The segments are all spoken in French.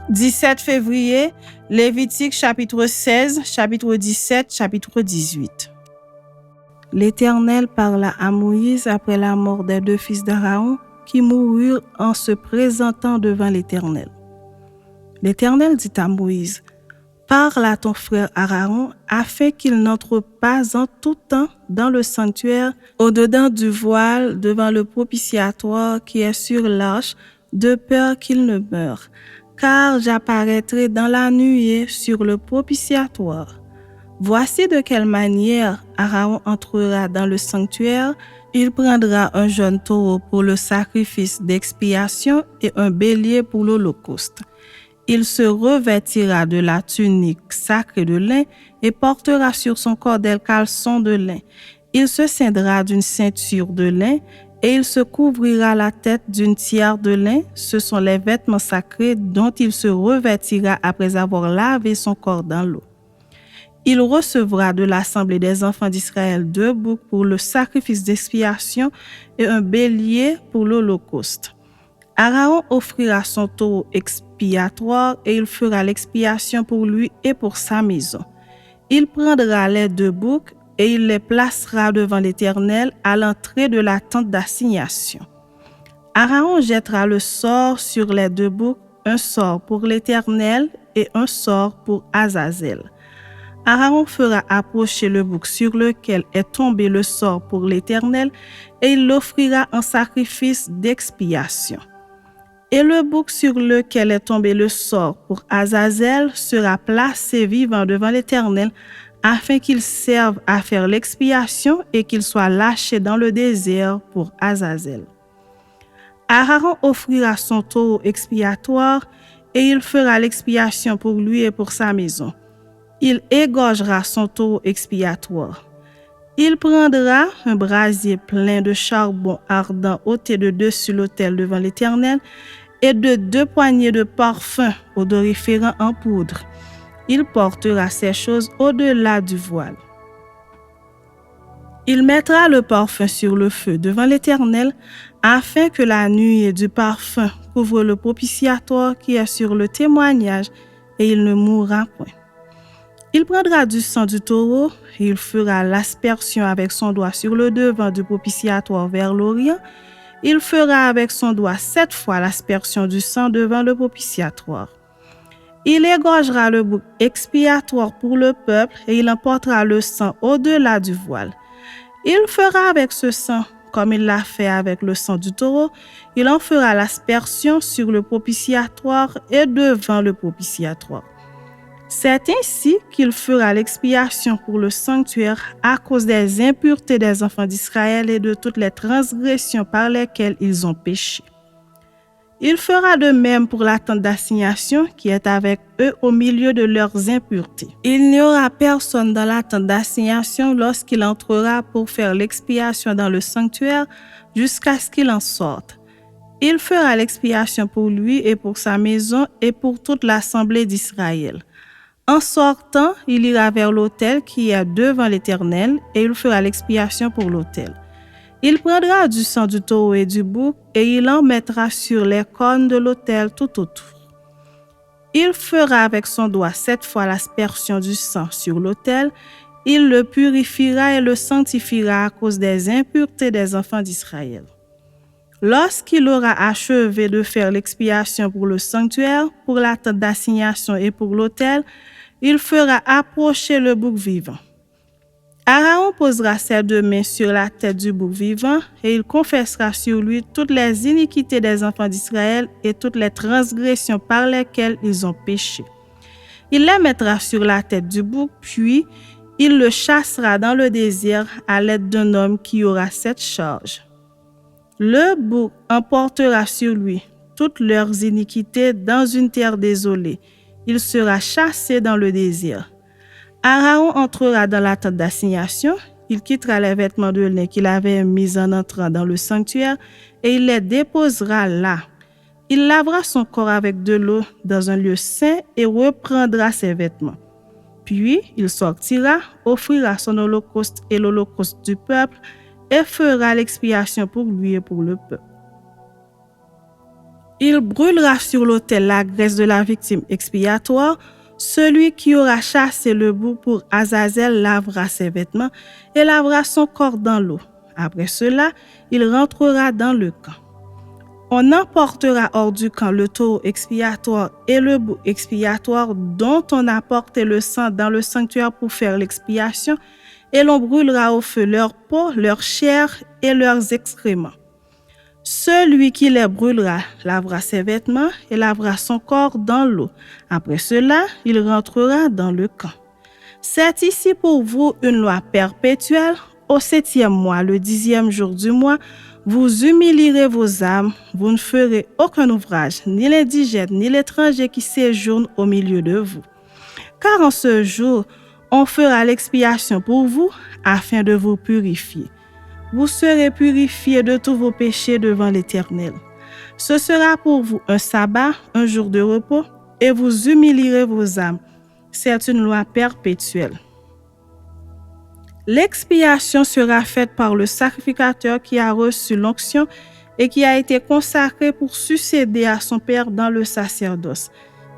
17 février, Lévitique chapitre 16, chapitre 17, chapitre 18. L'Éternel parla à Moïse après la mort des 2 fils d'Aaron qui moururent en se présentant devant l'Éternel. L'Éternel dit à Moïse, « Parle à ton frère Aaron afin qu'il n'entre pas en tout temps dans le sanctuaire au-dedans du voile devant le propitiatoire qui est sur l'arche, de peur qu'il ne meure. Car j'apparaîtrai dans la nuée sur le propitiatoire. Voici de quelle manière Aaron entrera dans le sanctuaire. Il prendra un jeune taureau pour le sacrifice d'expiation et un bélier pour l'holocauste. Il se revêtira de la tunique sacrée de lin et portera sur son corps des caleçons de lin. Il se ceindra d'une ceinture de lin et il se couvrira la tête d'une tiare de lin. Ce sont les vêtements sacrés dont il se revêtira après avoir lavé son corps dans l'eau. Il recevra de l'assemblée des enfants d'Israël 2 boucs pour le sacrifice d'expiation et un bélier pour l'holocauste. Aaron offrira son taureau expiatoire et il fera l'expiation pour lui et pour sa maison. Il prendra les 2 boucs et il les placera devant l'Éternel à l'entrée de la tente d'assignation. Aaron jettera le sort sur les 2 boucs, un sort pour l'Éternel et un sort pour Azazel. Aaron fera approcher le bouc sur lequel est tombé le sort pour l'Éternel et il l'offrira en sacrifice d'expiation. Et le bouc sur lequel est tombé le sort pour Azazel sera placé vivant devant l'Éternel afin qu'il serve à faire l'expiation et qu'il soit lâché dans le désert pour Azazel. Aaron offrira son taureau expiatoire et il fera l'expiation pour lui et pour sa maison. Il égorgera son taureau expiatoire. Il prendra un brasier plein de charbon ardent ôté de dessus l'autel devant l'Éternel et de 2 poignées de parfum odoriférant en poudre. Il portera ces choses au-delà du voile. Il mettra le parfum sur le feu devant l'Éternel afin que la nuée du parfum couvre le propitiatoire qui est sur le témoignage et il ne mourra point. Il prendra du sang du taureau et il fera l'aspersion avec son doigt sur le devant du propitiatoire vers l'Orient. Il fera avec son doigt 7 fois l'aspersion du sang devant le propitiatoire. Il égorgera le bouc expiatoire pour le peuple et il emportera le sang au-delà du voile. Il fera avec ce sang, comme il l'a fait avec le sang du taureau, il en fera l'aspersion sur le propitiatoire et devant le propitiatoire. C'est ainsi qu'il fera l'expiation pour le sanctuaire à cause des impuretés des enfants d'Israël et de toutes les transgressions par lesquelles ils ont péché. Il fera de même pour la tente d'assignation qui est avec eux au milieu de leurs impuretés. Il n'y aura personne dans la tente d'assignation lorsqu'il entrera pour faire l'expiation dans le sanctuaire jusqu'à ce qu'il en sorte. Il fera l'expiation pour lui et pour sa maison et pour toute l'assemblée d'Israël. En sortant, il ira vers l'autel qui est devant l'Éternel et il fera l'expiation pour l'autel. Il prendra du sang du taureau et du bouc et il en mettra sur les cornes de l'autel tout autour. Il fera avec son doigt 7 fois l'aspersion du sang sur l'autel. Il le purifiera et le sanctifiera à cause des impuretés des enfants d'Israël. Lorsqu'il aura achevé de faire l'expiation pour le sanctuaire, pour la tente d'assignation et pour l'autel, il fera approcher le bouc vivant. Aaron posera ses 2 mains sur la tête du bouc vivant et il confessera sur lui toutes les iniquités des enfants d'Israël et toutes les transgressions par lesquelles ils ont péché. Il les mettra sur la tête du bouc, puis il le chassera dans le désert à l'aide d'un homme qui aura cette charge. Le bouc emportera sur lui toutes leurs iniquités dans une terre désolée. Il sera chassé dans le désert. Aaron entrera dans la tente d'assignation, il quittera les vêtements de lin qu'il avait mis en entrant dans le sanctuaire et il les déposera là. Il lavera son corps avec de l'eau dans un lieu saint et reprendra ses vêtements. Puis il sortira, offrira son holocauste et l'holocauste du peuple et fera l'expiation pour lui et pour le peuple. Il brûlera sur l'autel la graisse de la victime expiatoire. Celui qui aura chassé le bouc pour Azazel lavera ses vêtements et lavera son corps dans l'eau. Après cela, il rentrera dans le camp. On emportera hors du camp le taureau expiatoire et le bouc expiatoire dont on a porté le sang dans le sanctuaire pour faire l'expiation, et l'on brûlera au feu leur peau, leur chair et leurs excréments. Celui qui les brûlera lavera ses vêtements et lavera son corps dans l'eau. Après cela, il rentrera dans le camp. C'est ici pour vous une loi perpétuelle. Au 7e mois, le 10e jour du mois, vous humilierez vos âmes. Vous ne ferez aucun ouvrage, ni l'indigène, ni l'étranger qui séjourne au milieu de vous. Car en ce jour, on fera l'expiation pour vous afin de vous purifier. Vous serez purifiés de tous vos péchés devant l'Éternel. Ce sera pour vous un sabbat, un jour de repos, et vous humilierez vos âmes. C'est une loi perpétuelle. L'expiation sera faite par le sacrificateur qui a reçu l'onction et qui a été consacré pour succéder à son Père dans le sacerdoce.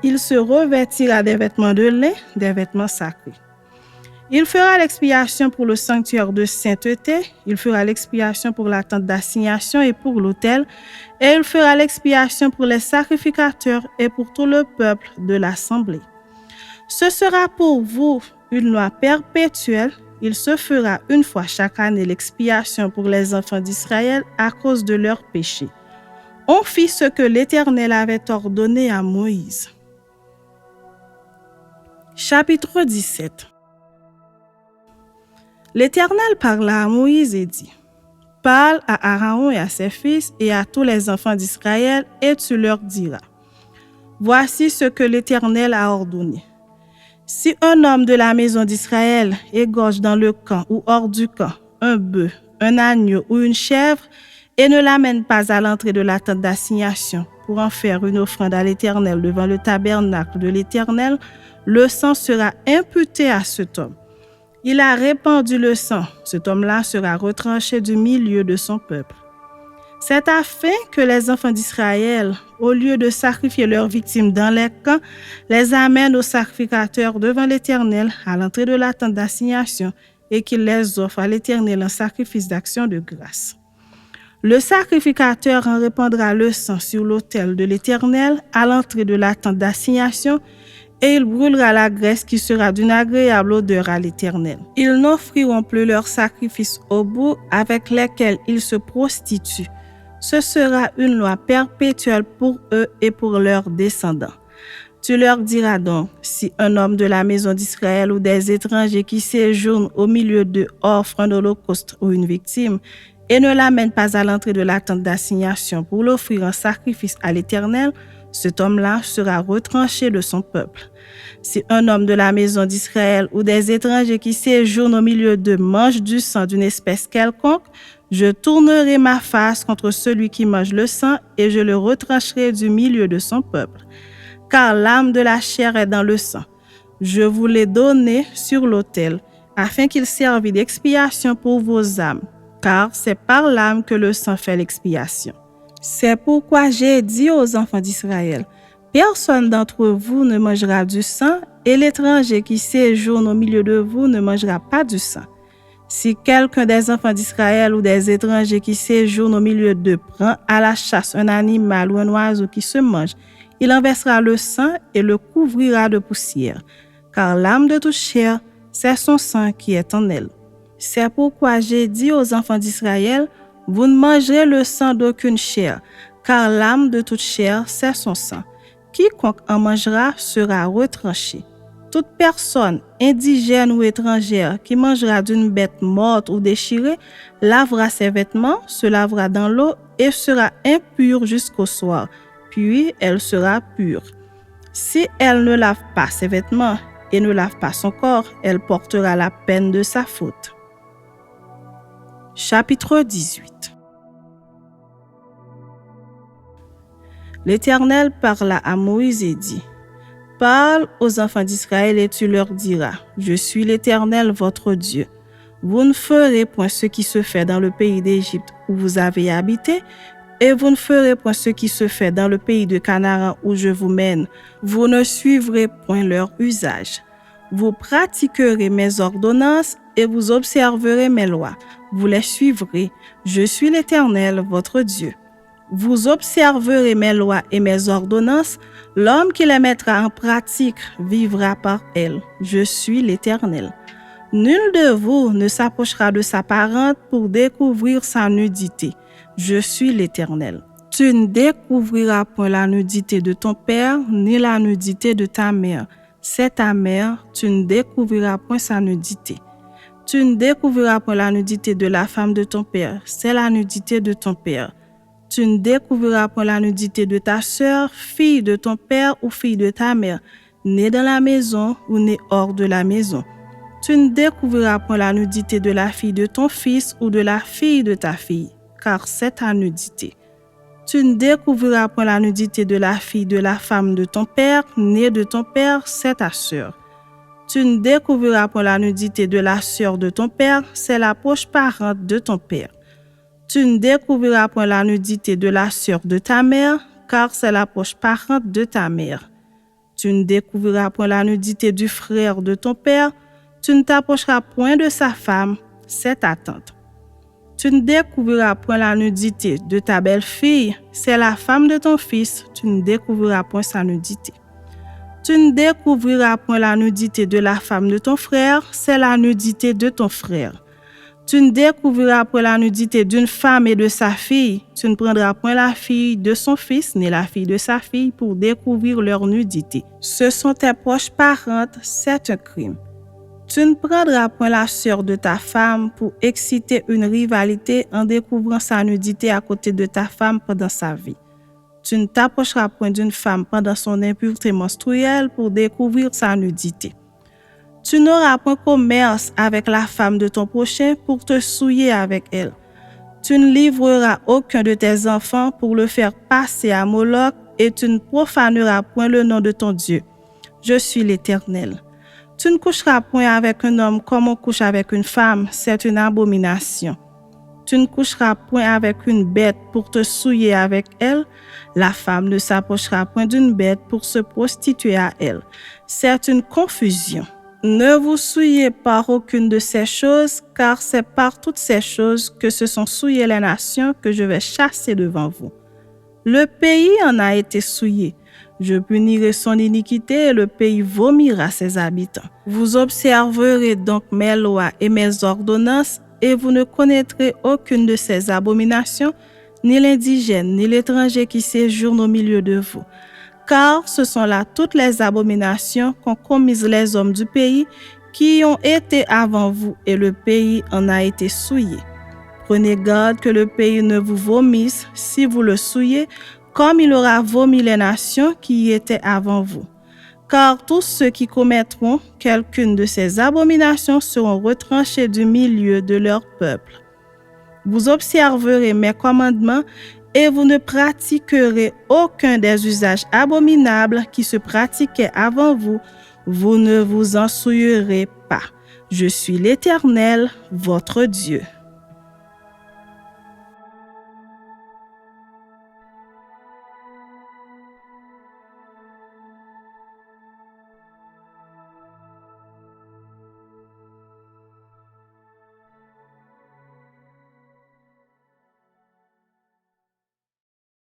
Il se revêtira des vêtements de lin, des vêtements sacrés. Il fera l'expiation pour le sanctuaire de sainteté, il fera l'expiation pour la tente d'assignation et pour l'autel, et il fera l'expiation pour les sacrificateurs et pour tout le peuple de l'assemblée. Ce sera pour vous une loi perpétuelle. Il se fera une fois chaque année l'expiation pour les enfants d'Israël à cause de leurs péchés. On fit ce que l'Éternel avait ordonné à Moïse. Chapitre 17. L'Éternel parla à Moïse et dit, « Parle à Aaron et à ses fils et à tous les enfants d'Israël, et tu leur diras, « Voici ce que l'Éternel a ordonné. Si un homme de la maison d'Israël égorge dans le camp ou hors du camp un bœuf, un agneau ou une chèvre, et ne l'amène pas à l'entrée de la tente d'assignation pour en faire une offrande à l'Éternel devant le tabernacle de l'Éternel, le sang sera imputé à cet homme. Il a répandu le sang. Cet homme-là sera retranché du milieu de son peuple. C'est afin que les enfants d'Israël, au lieu de sacrifier leurs victimes dans les camps, les amènent au sacrificateur devant l'Éternel à l'entrée de la tente d'assignation et qu'il les offre à l'Éternel en sacrifice d'action de grâce. Le sacrificateur en répandra le sang sur l'autel de l'Éternel à l'entrée de la tente d'assignation et il brûlera la graisse qui sera d'une agréable odeur à l'Éternel. Ils n'offriront plus leurs sacrifices au bouc avec lesquels ils se prostituent. Ce sera une loi perpétuelle pour eux et pour leurs descendants. Tu leur diras donc, si un homme de la maison d'Israël ou des étrangers qui séjournent au milieu d'eux offre un holocauste ou une victime, et ne l'amène pas à l'entrée de la tente d'assignation pour l'offrir en sacrifice à l'Éternel, cet homme-là sera retranché de son peuple. Si un homme de la maison d'Israël ou des étrangers qui séjournent au milieu d'eux mange du sang d'une espèce quelconque, je tournerai ma face contre celui qui mange le sang et je le retrancherai du milieu de son peuple. Car l'âme de la chair est dans le sang. Je vous l'ai donné sur l'autel, afin qu'il serve d'expiation pour vos âmes, car c'est par l'âme que le sang fait l'expiation. C'est pourquoi j'ai dit aux enfants d'Israël, personne d'entre vous ne mangera du sang, et l'étranger qui séjourne au milieu de vous ne mangera pas du sang. Si quelqu'un des enfants d'Israël ou des étrangers qui séjournent au milieu d'eux prend à la chasse un animal ou un oiseau qui se mange, il en versera le sang et le couvrira de poussière, car l'âme de toute chair, c'est son sang qui est en elle. C'est pourquoi j'ai dit aux enfants d'Israël, vous ne mangerez le sang d'aucune chair, car l'âme de toute chair, c'est son sang. Quiconque en mangera sera retranché. Toute personne, indigène ou étrangère, qui mangera d'une bête morte ou déchirée, lavera ses vêtements, se lavera dans l'eau et sera impure jusqu'au soir. Puis elle sera pure. Si elle ne lave pas ses vêtements et ne lave pas son corps, elle portera la peine de sa faute. Chapitre 18. L'Éternel parla à Moïse et dit, « Parle aux enfants d'Israël et tu leur diras, « Je suis l'Éternel votre Dieu. Vous ne ferez point ce qui se fait dans le pays d'Égypte où vous avez habité, Et vous ne ferez point ce qui se fait dans le pays de Canaan où je vous mène. Vous ne suivrez point leur usage. Vous pratiquerez mes ordonnances et vous observerez mes lois. Vous les suivrez. Je suis l'Éternel, votre Dieu. Vous observerez mes lois et mes ordonnances. L'homme qui les mettra en pratique vivra par elles. Je suis l'Éternel. Nul de vous ne s'approchera de sa parente pour découvrir sa nudité. Je suis l'Éternel. Tu ne découvriras point la nudité de ton père, ni la nudité de ta mère. C'est ta mère, tu ne découvriras point sa nudité. Tu ne découvriras point la nudité de la femme de ton père, c'est la nudité de ton père. Tu ne découvriras point la nudité de ta sœur, fille de ton père ou fille de ta mère, née dans la maison ou née hors de la maison. Tu ne découvriras point la nudité de la fille de ton fils ou de la fille de ta fille, car c'est ta nudité. Tu ne découvriras point la nudité de la fille de la femme de ton père, née de ton père, c'est ta sœur. Tu ne découvriras point la nudité de la sœur de ton père, c'est la proche parente de ton père. Tu ne découvriras point la nudité de la sœur de ta mère, car c'est la proche parente de ta mère. Tu ne découvriras point la nudité du frère de ton père, tu ne t'approcheras point de sa femme, c'est ta tante. Tu ne découvriras point la nudité de ta belle-fille, c'est la femme de ton fils, tu ne découvriras point sa nudité. Tu ne découvriras point la nudité de la femme de ton frère, c'est la nudité de ton frère. Tu ne découvriras point la nudité d'une femme et de sa fille, tu ne prendras point la fille de son fils ni la fille de sa fille pour découvrir leur nudité. Ce sont tes proches parentes, c'est un crime. Tu ne prendras point la sœur de ta femme pour exciter une rivalité en découvrant sa nudité à côté de ta femme pendant sa vie. Tu ne t'approcheras point d'une femme pendant son impureté menstruelle pour découvrir sa nudité. Tu n'auras point commerce avec la femme de ton prochain pour te souiller avec elle. Tu ne livreras aucun de tes enfants pour le faire passer à Moloch et tu ne profaneras point le nom de ton Dieu. Je suis l'Éternel. Tu ne coucheras point avec un homme comme on couche avec une femme, c'est une abomination. Tu ne coucheras point avec une bête pour te souiller avec elle. La femme ne s'approchera point d'une bête pour se prostituer à elle. C'est une confusion. Ne vous souillez par aucune de ces choses, car c'est par toutes ces choses que se sont souillées les nations que je vais chasser devant vous. Le pays en a été souillé. Je punirai son iniquité et le pays vomira ses habitants. Vous observerez donc mes lois et mes ordonnances et vous ne connaîtrez aucune de ces abominations, ni l'indigène, ni l'étranger qui séjourne au milieu de vous. Car ce sont là toutes les abominations qu'ont commises les hommes du pays qui ont été avant vous et le pays en a été souillé. Prenez garde que le pays ne vous vomisse si vous le souillez, comme il aura vomi les nations qui y étaient avant vous. Car tous ceux qui commettront quelqu'une de ces abominations seront retranchés du milieu de leur peuple. Vous observerez mes commandements et vous ne pratiquerez aucun des usages abominables qui se pratiquaient avant vous. Vous ne vous en souillerez pas. Je suis l'Éternel, votre Dieu.